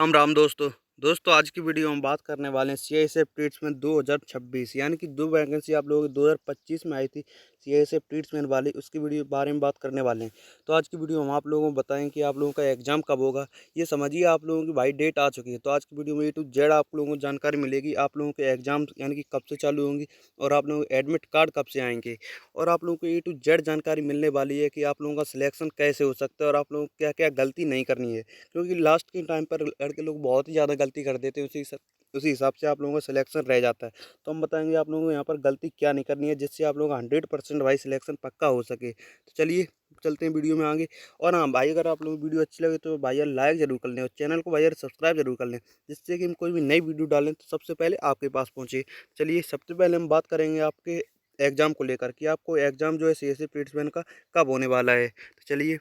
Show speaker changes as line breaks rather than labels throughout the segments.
राम राम दोस्तों आज की वीडियो में बात करने वाले हैं सीआईएसएफ ट्रीट्समेंट 2026 यानी कि दो वैकेंसी आप लोगों की 2025 में आई थी सीआईएसएफ ट्रीट्समेंट वाली, उसकी वीडियो बारे में बात करने वाले हैं। तो आज की वीडियो में आप लोगों को बताएं कि आप लोगों का एग्जाम कब होगा। ये समझिए आप लोगों की भाई डेट आ चुकी है। तो आज की वीडियो में A to Z आप लोगों को जानकारी मिलेगी, आप लोगों के एग्जाम यानी कि कब से चालू होंगी और आप लोगों के एडमिट कार्ड कब से आएंगे, और आप लोगों को A to Z जानकारी मिलने वाली है कि आप लोगों का सिलेक्शन कैसे हो सकता है और आप लोगों को क्या क्या गलती नहीं करनी है, क्योंकि लास्ट के टाइम पर लड़के लोग बहुत ही ज़्यादा गलती कर देते हैं। उसी हिसाब से आप लोगों का सिलेक्शन रह जाता है। तो हम बताएंगे आप लोगों को यहाँ पर गलती क्या नहीं करनी है, जिससे आप लोगों का 100% भाई सिलेक्शन पक्का हो सके। तो चलिए चलते हैं वीडियो में आगे। और हाँ भाई, अगर आप लोगों को वीडियो अच्छी लगे तो भाई यार लाइक ज़रूर कर लें और चैनल को भाई यार सब्सक्राइब जरूर कर लें, जिससे कि हम कोई भी नई वीडियो डालें तो सबसे पहले आपके पास पहुँचे। चलिए सबसे पहले हम बात करेंगे आपके एग्ज़ाम को लेकर कि आपको एग्ज़ाम जो है सीएसए ट्रीटमेंट का कब होने वाला है। तो चलिए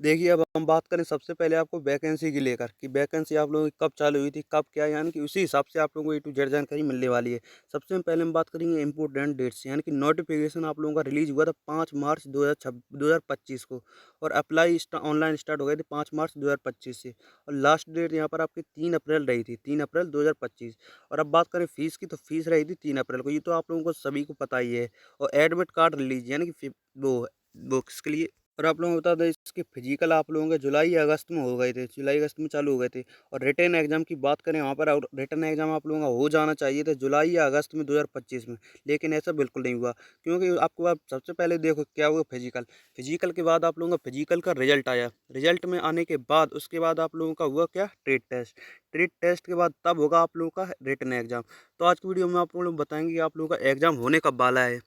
देखिए, अब हम बात करें सबसे पहले आपको वैकेंसी की लेकर कि वैकेंसी आप लोगों की कब चालू हुई थी, कब क्या, यानी कि उसी हिसाब से आप लोगों को A to Z जानकारी मिलने वाली है। सबसे पहले हम बात करेंगे इंपॉर्टेंट डेट्स, यानी कि नोटिफिकेशन आप लोगों का रिलीज हुआ था 5 मार्च 2025 को, और अप्लाई ऑनलाइन स्टार्ट हो गए थे 5 मार्च 2025 से, और लास्ट डेट यहाँ पर आपकी 3 अप्रैल रही थी, 3 अप्रैल 2025। और अब बात करें फीस की, तो फीस रही थी 3 अप्रैल को, ये तो आप लोगों को सभी को पता ही है। और एडमिट कार्ड रिलीज यानी कि वो किसके लिए, और आप लोगों को बता दें इसके फिजिकल आप लोगों के जुलाई अगस्त में हो गए थे, जुलाई अगस्त में चालू हो गए थे। और रिटन एग्जाम की बात करें वहाँ पर, रिटन एग्जाम आप लोगों का हो जाना चाहिए था जुलाई या अगस्त में 2025 में, लेकिन ऐसा बिल्कुल नहीं हुआ। क्योंकि आपको आप सबसे पहले देखो क्या हुआ, फिजिकल, फिजिकल के बाद आप लोगों का फिजिकल का रिजल्ट आया, रिजल्ट में आने के बाद उसके बाद आप लोगों का हुआ क्या, ट्रेड टेस्ट, ट्रेड टेस्ट के बाद तब होगा आप लोगों का रिटन एग्जाम। तो आज की वीडियो में आप लोग बताएंगे कि आप लोगों का एग्जाम होने कब वाला है।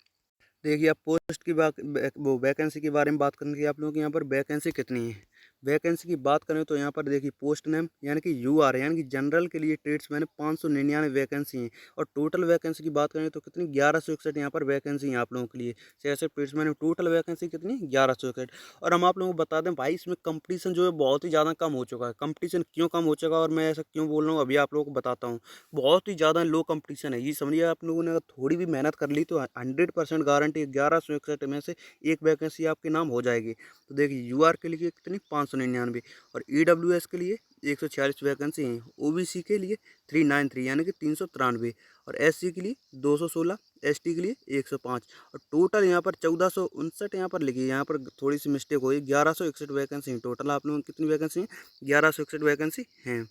देखिए, आप पोस्ट की बात वो वैकेंसी के बारे में बात करेंगे कि आप लोगों के यहाँ पर वैकेंसी कितनी है। वैकेंसी की बात करें तो यहाँ पर देखिए पोस्ट नेम यानी कि UR यानी कि जनरल के लिए ट्रेड्समैन 599 वैकेंसी हैं। और टोटल वैकेंसी की बात करें तो कितनी, 1161 यहाँ पर वैकेंसी हैं आप लोगों के लिए। जैसे ट्रेड्समैन में टोटल वैकेंसी कितनी, 1161। और हम आप लोगों को बता दें भाई, इसमें कंपटीशन जो है बहुत ही ज़्यादा कम हो चुका है। कंपटीशन क्यों कम हो चुका है और मैं ऐसा क्यों बोल रहा हूँ, अभी आप लोगों को बताता हूँ। बहुत ही ज़्यादा लो कंपटीशन है, ये समझिए आप लोगों ने अगर थोड़ी भी मेहनत कर ली तो 100% गारंटी 1161 में से एक वैकेंसी आपके नाम हो जाएगी। तो देखिए UR के लिए कितनी, 599। और EWS के लिए 146 वैकेंसी हैं। OBC के लिए 393 यानी कि 393। और SC के लिए 216, ST के लिए 105। और टोटल यहाँ पर 1459 यहाँ पर लिखी है, यहाँ पर थोड़ी सी मिस्टेक हुई, 1161 वैकेंसी हैं टोटल। आप लोगों की कितनी वैकेंसी हैं, 1161 वैकेंसी हैं।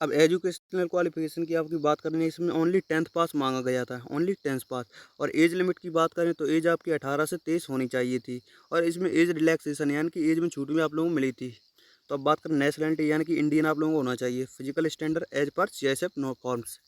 अब एजुकेशनल क्वालिफिकेशन की आपकी बात करें, इसमें ओनली 10th पास मांगा गया था, ओनली 10th पास। और एज लिमिट की बात करें तो एज आपकी 18 से 23 होनी चाहिए थी। और इसमें एज रिलैक्सेशन यानी कि एज में छूट भी आप लोगों को मिली थी। तो अब बात करें नेशनलिटी यानी कि इंडियन आप लोगों को होना चाहिए। फिजिकल स्टैंडर्ड एज पर CISF नो फॉर्म्स।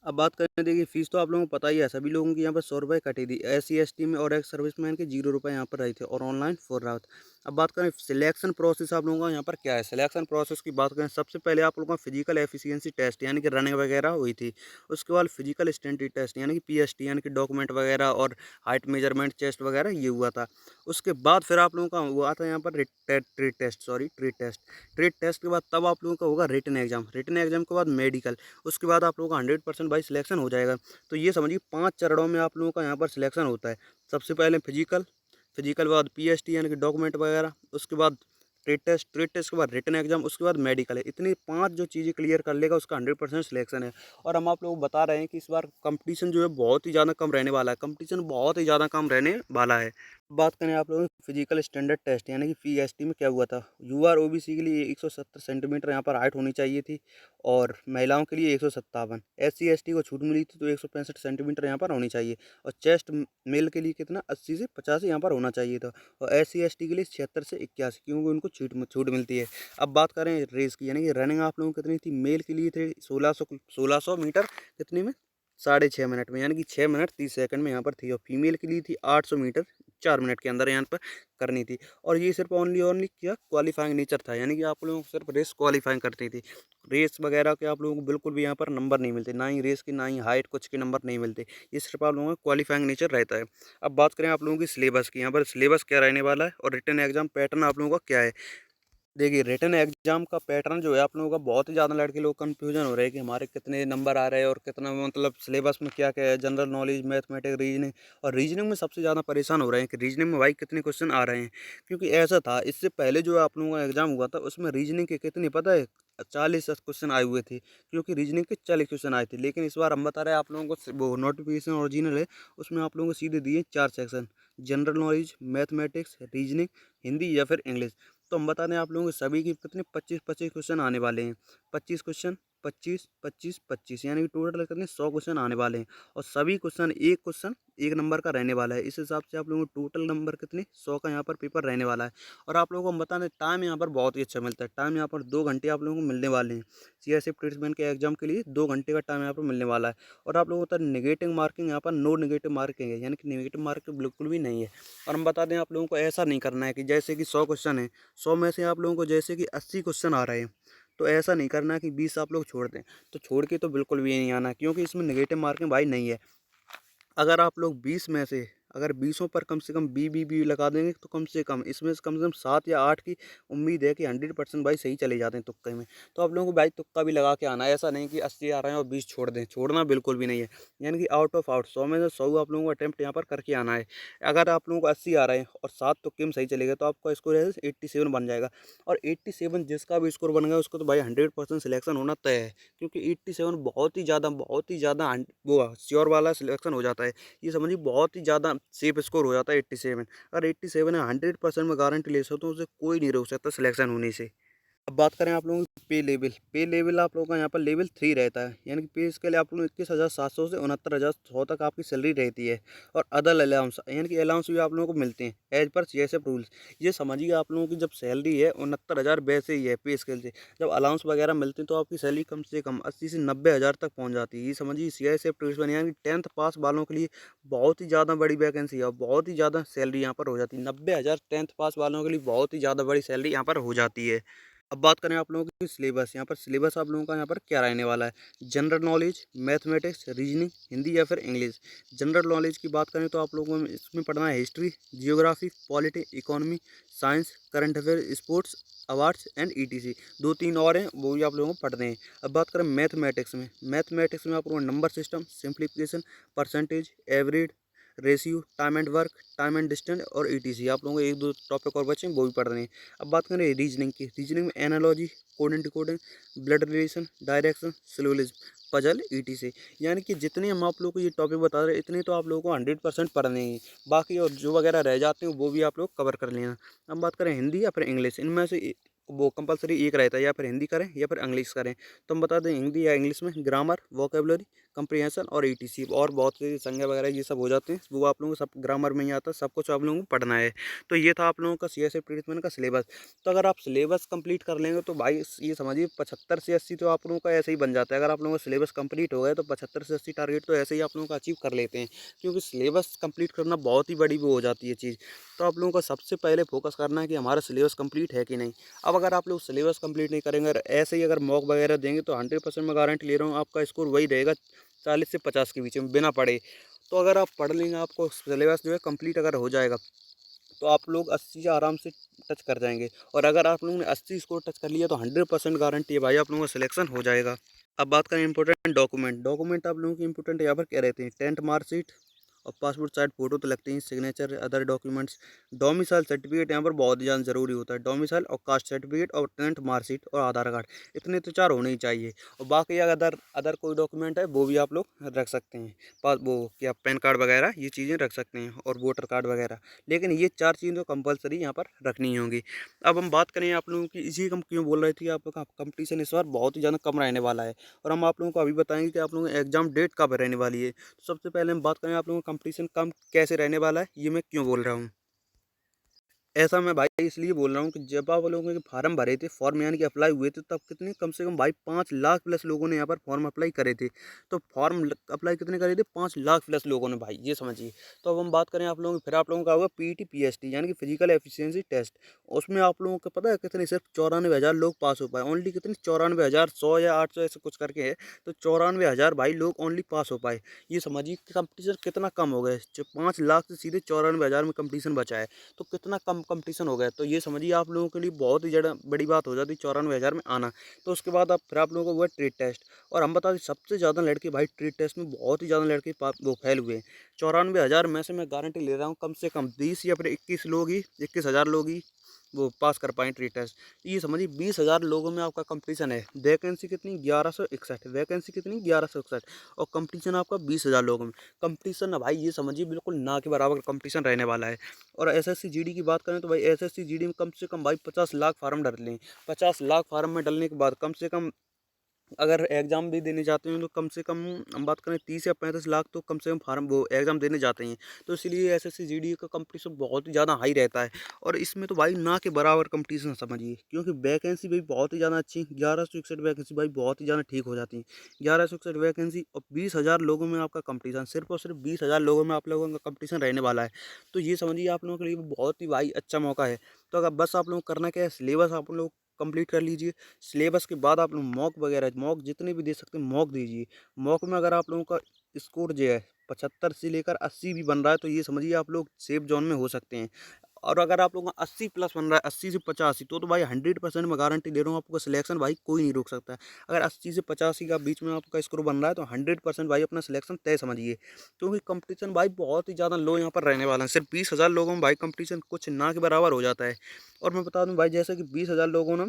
अब बात करें, देखिए फीस तो आप लोगों को पता ही है, सभी लोगों की यहाँ पर 100 रुपये कटी थी। SC ST में और एक्स सर्विसमैन के 0 रुपये यहाँ पर रहे थे, और ऑनलाइन फॉर राहत। अब बात करें सिलेक्शन प्रोसेस आप लोगों का यहाँ पर क्या है। सिलेक्शन प्रोसेस की बात करें, सबसे पहले आप लोगों का फिजिकल एफिशिएंसी टेस्ट यानी कि रनिंग वगैरह हुई थी। उसके बाद फिजिकल स्टैंडर्ड टेस्ट यानी कि PST यानी कि डॉक्यूमेंट वगैरह और हाइट मेजरमेंट चेस्ट वगैरह ये हुआ था। उसके बाद फिर आप लोगों का हुआ था यहाँ पर trade test, sorry trade test. Trade test के बाद तब आप लोगों का होगा रिटन एग्जाम, रिटन एग्जाम के बाद मेडिकल। उसके बाद आप लोगों का 100% भाई सिलेक्शन हो जाएगा। तो ये समझिए 5 चरणों में आप लोगों का यहाँ पर सिलेक्शन होता है। सबसे पहले फिजिकल, फिजिकल के बाद PST यानी कि डॉक्यूमेंट वगैरह, उसके बाद ट्रेड टेस्ट के बाद रिटन एग्जाम, उसके बाद मेडिकल है। इतनी 5 जो चीज़ें क्लियर कर लेगा उसका 100% सिलेक्शन है। और हम आप लोगों को बता रहे हैं कि इस बार कंपटीशन जो है बहुत ही ज़्यादा कम रहने वाला है, कंपटीशन बहुत ही ज़्यादा कम रहने वाला है। बात करें आप लोगों की फिजिकल स्टैंडर्ड टेस्ट यानी कि PST में क्या हुआ था, UR OBC के लिए 170 सेंटीमीटर यहाँ पर हाइट होनी चाहिए थी, और महिलाओं के लिए 157। SC ST को छूट मिली थी तो 165 सेंटीमीटर यहाँ पर होनी चाहिए। और चेस्ट मेल के लिए कितना, 80 से 85 यहाँ पर होना चाहिए था। और SC ST के लिए 76 से 81, क्योंकि उनको छूट मिलती है। अब बात करें रेस की यानी कि रनिंग आप लोगों की कितनी थी, मेल के लिए थे 1600 मीटर कितने में, 6.5 मिनट में, यानी कि 6 मिनट 30 सेकंड में यहाँ पर थी। और फीमेल के लिए थी 800 मीटर 4 मिनट के अंदर यहाँ पर करनी थी। और ये सिर्फ ओनली क्या क्वालिफाइंग नेचर था, यानी कि आप लोगों को सिर्फ रेस क्वालिफाइंग करनी थी। रेस वगैरह के आप लोगों को बिल्कुल भी यहाँ पर नंबर नहीं मिलते, ना ही रेस की ना ही हाइट कुछ के नंबर नहीं मिलते। ये सिर्फ आप लोगों का क्वालिफाइंग नेचर रहता है। अब बात करें आप लोगों की सिलेबस की, यहाँ पर सिलेबस क्या रहने वाला है और रिटन एग्जाम पैटर्न आप लोगों का क्या है। देखिए, रिटन एग्जाम का पैटर्न जो है आप लोगों का, बहुत ही ज़्यादा लड़के लोग कन्फ्यूजन हो रहे हैं कि हमारे कितने नंबर आ रहे हैं और कितना, मतलब सिलेबस में क्या क्या है, जनरल नॉलेज, मैथमेटिक्स, रीजनिंग। और रीजनिंग में सबसे ज़्यादा परेशान हो रहे हैं कि रीजनिंग में भाई कितने क्वेश्चन आ रहे हैं। क्योंकि ऐसा था, इससे पहले जो आप लोगों का एग्जाम हुआ था उसमें रीजनिंग के कितने पता है, 40 क्वेश्चन आए हुए थे, क्योंकि रीजनिंग के 40 क्वेश्चन आए थे। लेकिन इस बार हम बता रहे हैं आप लोगों को, वो नोटिफिकेशन ओरिजिनल है, उसमें आप लोगों को सीधे दिए 4 section, general knowledge, mathematics, reasoning, Hindi या फिर इंग्लिश। तो हम बता दें आप लोगों को सभी की कितने 25-25 क्वेश्चन आने वाले हैं। 25 क्वेश्चन, 25, 25, 25, यानी कि टोटल कितने 100 क्वेश्चन आने वाले हैं। और सभी क्वेश्चन एक नंबर का रहने वाला है। इस हिसाब से आप लोगों को टोटल नंबर कितने 100 का यहाँ पर पेपर रहने वाला है। और आप लोगों को हम बता दें टाइम यहाँ पर बहुत ही अच्छा मिलता है। टाइम यहाँ पर 2 घंटे आप लोगों को मिलने वाले हैं। सीआईएसएफ ट्रेड्समैन के एग्जाम के लिए 2 घंटे का टाइम यहाँ पर मिलने वाला है। और आप लोगों को नेगेटिव मार्किंग यहाँ पर नो नेगेटिव मार्किंग है, यानी कि नेगेटिव मार्किंग बिल्कुल भी नहीं है। और हम बता दें आप लोगों को ऐसा नहीं करना है कि जैसे कि 100 क्वेश्चन है, 100 में से आप लोगों को जैसे कि 80 क्वेश्चन आ रहे हैं, तो ऐसा नहीं करना है कि 20 आप लोग छोड़ दें। तो छोड़ के तो बिल्कुल भी नहीं आना, क्योंकि इसमें नेगेटिव मार्किंग भाई नहीं है। अगर आप लोग 20 में से अगर 20 पर कम से कम बी लगा देंगे, तो कम से कम इसमें से कम 7 या 8 की उम्मीद है कि 100% भाई सही चले जाते हैं तुक्के में। तो आप लोगों को भाई तुक्का भी लगा के आना है, ऐसा नहीं कि 80 आ रहे हैं और 20 छोड़ दें, छोड़ना बिल्कुल भी नहीं है। यानी कि आउट ऑफ आउट 100 में से 100 आप लोगों को अटैम्प्ट यहाँ पर करके आना है। अगर आप लोगों को 80 आ रहे हैं और 7 तुक्के में सही चले गए, तो आपका स्कोर है 87 बन जाएगा। और 87 जिसका भी स्कोर बन गया उसको तो भाई 100% सिलेक्शन होना तय है, क्योंकि 87 बहुत ही ज़्यादा वो श्योर वाला सिलेक्शन हो जाता है। ये समझिए बहुत ही ज़्यादा सेफ स्कोर हो जाता है 87। अगर 87 है 100% में गारंटी ले सकते, तो उसे कोई नहीं रोक सकता सिलेक्शन होने से। अब बात करें आप लोगों की पे लेवल आप लोगों का यहाँ पर लेवल 3 रहता है, यानी कि पे स्केल आप लोगों को 21,700 से 69,100 तक आपकी सैलरी रहती है। और अदर अलाउंस, यानी कि अलाउंस भी आप लोगों को मिलते हैं एज पर सीएसएफ रूल्स। ये समझिए आप लोगों की जब सैलरी है 69,000 वैसे ही है पे स्केल से। जब अलाउंस वगैरह मिलते हैं तो आपकी सैलरी कम से कम 80 से 90,000 तक पहुँच जाती है। ये समझिए सीआईएसएफ रूल्स, यानी कि 10th पास वालों के लिए बहुत ही ज़्यादा बड़ी वैकेंसी है और बहुत ही ज़्यादा सैलरी यहाँ पर हो जाती है। 90,000 10th पास वालों के लिए बहुत ही ज़्यादा बड़ी सैलरी यहाँ पर हो जाती है। अब बात करें आप लोगों की सिलेबस, यहाँ पर सिलेबस आप लोगों का यहाँ पर क्या रहने वाला है। General knowledge, mathematics, reasoning, Hindi या फिर इंग्लिश। जनरल नॉलेज की बात करें तो आप लोगों को इसमें पढ़ना है history, geography, polity, economy, science, current affair, sports, awards and etc. 2-3 और हैं, वो भी आप लोगों को पढ़ने हैं। अब बात करें मैथमेटिक्स में आप लोगों को number system, simplification, percentage, average, ratio, time and work, time and distance और ईटीसी। आप लोगों को 1-2 टॉपिक और बचे हैं, वो भी पढ़ रहे हैं। अब बात करें रीजनिंग की, रीजनिंग में analogy, code and decoding, blood relation, direction, syllogism, puzzle, etc. यानी कि जितने हम आप लोग को ये टॉपिक बता रहे हैं, इतने तो आप लोगों को 100% पढ़ने हैं। बाकी और जो वगैरह रह जाते हैं वो भी आप लोग कवर कर लेना। अब बात करें हिंदी या फिर इंग्लिश, इनमें से वो कंपलसरी एक रहता है, या फिर हिंदी करें या फिर इंग्लिश करें। तो हम बता दें हिंदी या इंग्लिश में ग्रामर, वोकेबलरी, कंप्रीहेंशन और ईटीसी और बहुत सी संज्ञा वगैरह ये सब हो जाते हैं। वो आप लोगों को सब ग्रामर में ही आता है, सब कुछ आप लोगों को पढ़ना है। तो ये था आप लोगों का सीएसएफ ट्रीटमेंट का सिलेबस। तो अगर आप सिलेबस कंप्लीट कर लेंगे तो भाई ये समझिए 75 से 80 तो आप लोगों का ऐसे ही बन जाता है। अगर आप लोगों का सिलेबस कंप्लीट हो गया तो 75 से 80 टारगेट तो ऐसे ही आप लोगों का अचीव कर लेते हैं, क्योंकि सिलेबस कंप्लीट करना बहुत ही बड़ी वो हो जाती है चीज़। तो आप लोगों का सबसे पहले फोकस करना है कि हमारा सिलेबस कंप्लीट है कि नहीं। अब अगर आप लोग सिलेबस कंप्लीट नहीं करेंगे और ऐसे ही अगर मॉक वगैरह देंगे, तो 100% मैं गारंटी ले रहा हूँ आपका स्कोर वही रहेगा 40 से 50 के बीच में बिना पढ़े। तो अगर आप पढ़ लेंगे, आपको सिलेबस जो है कंप्लीट अगर हो जाएगा, तो आप लोग 80 से आराम से टच कर जाएंगे। और अगर आप लोगों ने 80 स्कोर टच कर लिया तो 100% गारंटी है भाई आप लोगों का सिलेक्शन हो जाएगा। अब बात करें इंपॉर्टेंट डॉक्यूमेंट आप लोगों की इंपॉर्टेंट यहाँ पर क्या रहते हैं। 10th मार्कशीट और पासपोर्ट साइज फ़ोटो तो लगते हैं, signature, other documents, domicile certificate यहाँ पर बहुत ज़्यादा ज़रूरी होता है। डोमिसाइल और कास्ट सर्टिफिकेट और 10th मार्कशीट और आधार कार्ड, इतने तो 4 होने ही चाहिए। और बाकी अगर अदर कोई डॉक्यूमेंट है वो भी आप लोग रख सकते हैं। पास वो क्या पैन कार्ड वगैरह ये चीज़ें रख सकते हैं और वोटर कार्ड वगैरह, लेकिन ये 4 चीज़ें तो कंपलसरी यहाँ पर रखनी ही होंगी। अब हम बात करें आप लोगों की, इसी हम क्यों बोल रहे थे कि आप लोग का कंपटीशन इस बार बहुत ही ज़्यादा कम रहने वाला है। और हम आप लोगों को अभी बताएंगे कि आप लोगों की एग्जाम डेट कब रहने वाली है। तो सबसे पहले हम बात करें आप लोगों का कंपटीशन कम कैसे रहने वाला है, ये मैं क्यों बोल रहा हूँ। ऐसा मैं भाई इसलिए बोल रहा हूँ कि जब आप लोगों के फार्म भरे थे, फॉर्म यानी कि अप्लाई हुए थे, तब कितने कम से कम भाई 5 लाख प्लस लोगों ने यहाँ पर फॉर्म अप्लाई करे थे। तो फॉर्म अप्लाई कितने करे थे, 5 लाख प्लस लोगों ने भाई, ये समझिए। तो अब हम बात करें आप लोगों की, फिर आप लोगों का होगा पीटी पीएसटी यानी कि फिजिकल एफिशिएंसी टेस्ट। उसमें आप लोगों को पता है कितने, सिर्फ 94,000 लोग पास हो पाए। ओनली कितने 94,100 या 800 ऐसे कुछ करके है। तो 94,000 भाई लोग ओनली पास हो पाए। ये समझिए कि कंपटीशन कितना कम हो गया है। 5 लाख से सीधे 94,000 में कंपटीशन बचा है, तो कितना कम कंपटीशन हो गया। तो ये समझिए आप लोगों के लिए बहुत ही ज़्यादा बड़ी बात हो जाती है 94,000 में आना। तो उसके बाद आप फिर आप लोगों को वो है ट्रेड टेस्ट। और हम बता दें सबसे ज़्यादा लड़के भाई ट्रेड टेस्ट में बहुत ही ज़्यादा लड़के वो फैल हुए हैं। 94,000 में से मैं गारंटी ले रहा हूँ कम से कम 20 या फिर 21 लोग ही, 21,000 लोग ही वो पास कर पाएँ ट्री टेस्ट। ये समझिए 20,000 लोगों में आपका कंपटीशन है। वैकेंसी कितनी 1161, वैकेंसी कितनी 1161 और कंपटीशन आपका 20,000 लोगों में। कंपटीशन ना भाई ये समझिए बिल्कुल ना के बराबर कंपटीशन रहने वाला है। और एसएससी जीडी की बात करें तो भाई एसएससी जीडी में कम से कम भाई 50 लाख फार्म डलने हैं। 50 लाख फार्म में डलने के बाद कम से कम अगर एग्ज़ाम भी देने जाते हैं तो कम से कम हम बात करें 30 या 35 लाख तो कम से कम फार्म वो एग्ज़ाम देने जाते हैं। तो इसीलिए एसएससी जीडी का कंपटीशन बहुत ही ज़्यादा हाई रहता है और इसमें तो भाई ना के बराबर कंपटीशन समझिए, क्योंकि वैकेंसी भी बहुत ही ज़्यादा अच्छी 1161 वैकेंसी भाई बहुत ही ज़्यादा ठीक हो जाती है। 1161 वैकेंसी और 20,000 लोगों में आपका कंपटीशन, सिर्फ और सिर्फ 20,000 लोगों में आप लोगों का कंपटीशन रहने वाला है। तो ये समझिए आप लोगों के लिए बहुत ही भाई अच्छा मौका है। तो अगर बस आप लोगों को करना क्या है, सिलेबस आप लोग कंप्लीट कर लीजिए। सिलेबस के बाद आप लोग मॉक वगैरह मॉक जितने भी दे सकते हैं मॉक दीजिए। मॉक में अगर आप लोगों का स्कोर जो है 75 से लेकर 80 भी बन रहा है तो ये समझिए आप लोग सेफ जोन में हो सकते हैं। और अगर आप लोगों का 80 प्लस बन रहा है, 80 से 85 तो भाई 100% मैं गारंटी दे रहा हूँ आपको, सिलेक्शन भाई कोई नहीं रोक सकता है। अगर 80 से 85 का बीच में आपका स्कोर बन रहा है तो 100% भाई अपना सिलेक्शन तय समझिए, क्योंकि कंपटीशन भाई बहुत ही ज़्यादा लो यहाँ पर रहने वाला है। सिर्फ 20,000 लोगों में भाई कंपटीशन कुछ ना के बराबर हो जाता है। और मैं बता दूं भाई जैसे कि 20,000 लोगों ने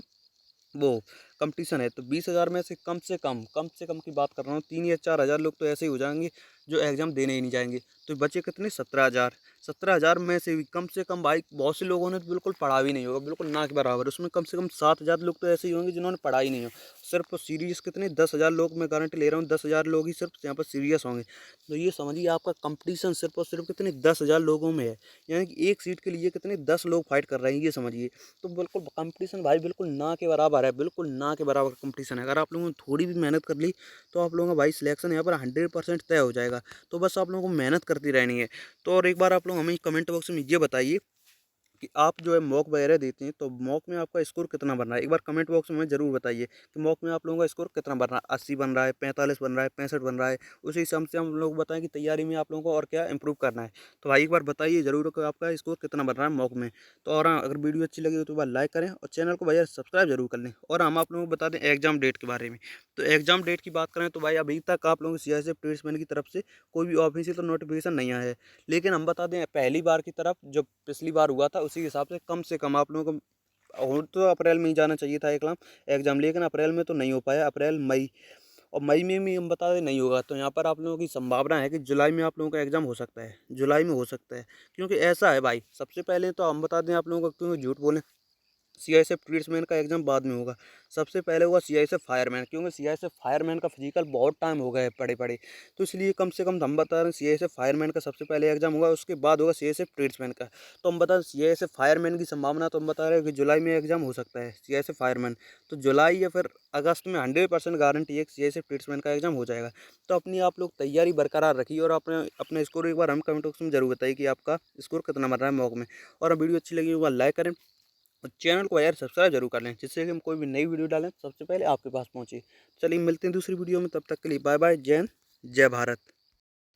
वो कंपटीशन है तो 20,000 में से कम की बात कर रहा हूँ 3 या 4,000 लोग तो ऐसे ही हो जाएंगे जो एग्ज़ाम देने ही नहीं जाएंगे। तो बचे कितने 17,000। 17,000 में से भी कम से कम भाई बहुत से लोगों ने तो बिल्कुल पढ़ा भी नहीं होगा, बिल्कुल ना के बराबर। उसमें कम से कम 7,000 लोग तो ऐसे ही होंगे जिन्होंने पढ़ा ही नहीं हो। सिर्फ सीरियस कितने 10,000 लोग, मैं गारंटी ले रहा हूँ 10,000 लोग ही सिर्फ यहाँ पर सीरियस होंगे। तो ये समझिए आपका कंपटीशन सिर्फ और सिर्फ कितने 10,000 लोगों में है, यानी कि एक सीट के लिए कितने 10 लोग फाइट कर रहे हैं, ये समझिए। तो बिल्कुल कंपटीशन भाई बिल्कुल ना के बराबर है, बिल्कुल ना के बराबर कंपटीशन है। अगर आप लोगों ने थोड़ी भी मेहनत कर ली तो आप लोगों का भाई सिलेक्शन यहाँ पर 100% तय हो जाएगा। तो बस आप लोगों को मेहनत करती रहनी है। तो और एक बार आप लोग हमें कमेंट बॉक्स में ये बताइए कि आप जो है मॉक वगैरह देते हैं तो मॉक में आपका स्कोर कितना बन रहा है। एक बार कमेंट बॉक्स में ज़रूर बताइए कि मॉक में आप लोगों का स्कोर कितना बन रहा है, 80 बन रहा है, 45 बन रहा है, 65 बन रहा है। उसी हिसाब से हम लोग बताएं कि तैयारी में आप लोगों को और क्या इंप्रूव करना है। तो भाई एक बार बताइए ज़रूर कि आपका स्कोर कितना बन रहा है मॉक में। तो और हाँ, अगर वीडियो अच्छी लगी हो तो बार लाइक करें और चैनल को भैया सब्सक्राइब जरूर कर लें। और हम आप लोगों को बता दें एग्जाम डेट के बारे में। तो एग्जाम डेट की बात करें तो भाई अभी तक आप लोगों को सीआईएसएफ ट्रेड्समैन की तरफ से कोई भी ऑफिशियल तो नोटिफिकेशन नहीं आया है। लेकिन हम बता दें पहली बार की तरफ जो पिछली बार हुआ था उसी हिसाब से कम आप लोगों को हो तो अप्रैल में ही जाना चाहिए था एग्ज़ाम, लेकिन अप्रैल में तो नहीं हो पाया। अप्रैल मई और मई में भी हम बता दें नहीं होगा, तो यहाँ पर आप लोगों की संभावना है कि जुलाई में आप लोगों का एग्ज़ाम हो सकता है, जुलाई में हो सकता है। क्योंकि ऐसा है भाई, सबसे पहले तो हम बता दें आप लोगों को, क्योंकि झूठ बोलें, सीआईएसएफ ट्रेड्समैन का एग्जाम बाद में होगा। सबसे पहले होगा सीआईएसएफ फायरमैन, क्योंकि सीआईएसएफ फायरमैन का फिजिकल बहुत टाइम हो गया है पढ़े पढ़े। तो इसलिए कम से कम हम बता रहे हैं सीआईएसएफ फायरमैन का सबसे पहले एग्जाम होगा, उसके बाद होगा सीआईएसएफ ट्रेड्समैन का। तो हम बता रहे सीआईएसएफ फायरमैन की संभावना तो हम बता रहे हैं कि जुलाई में एग्जाम हो सकता है सीआईएसएफ फायरमैन। तो जुलाई या फिर अगस्त में 100% गारंटी है कि सीआईएसएफ ट्रेड्समैन का एग्जाम हो जाएगा। तो अपनी आप लोग तैयारी बरकरार रखिए और अपने अपना स्कोर एक बार हम कमेंट बॉक्स में जरूर बताइए कि आपका स्कोर कितना बन रहा है मॉक में। और वीडियो अच्छी लगी एक बार लाइक करें और चैनल को यार सब्सक्राइब जरूर कर लें, जिससे कि हम कोई भी नई वीडियो डालें सबसे पहले आपके पास पहुंचे। चलिए मिलते हैं दूसरी वीडियो में, तब तक के लिए बाय बाय, जय हिंद, जय भारत।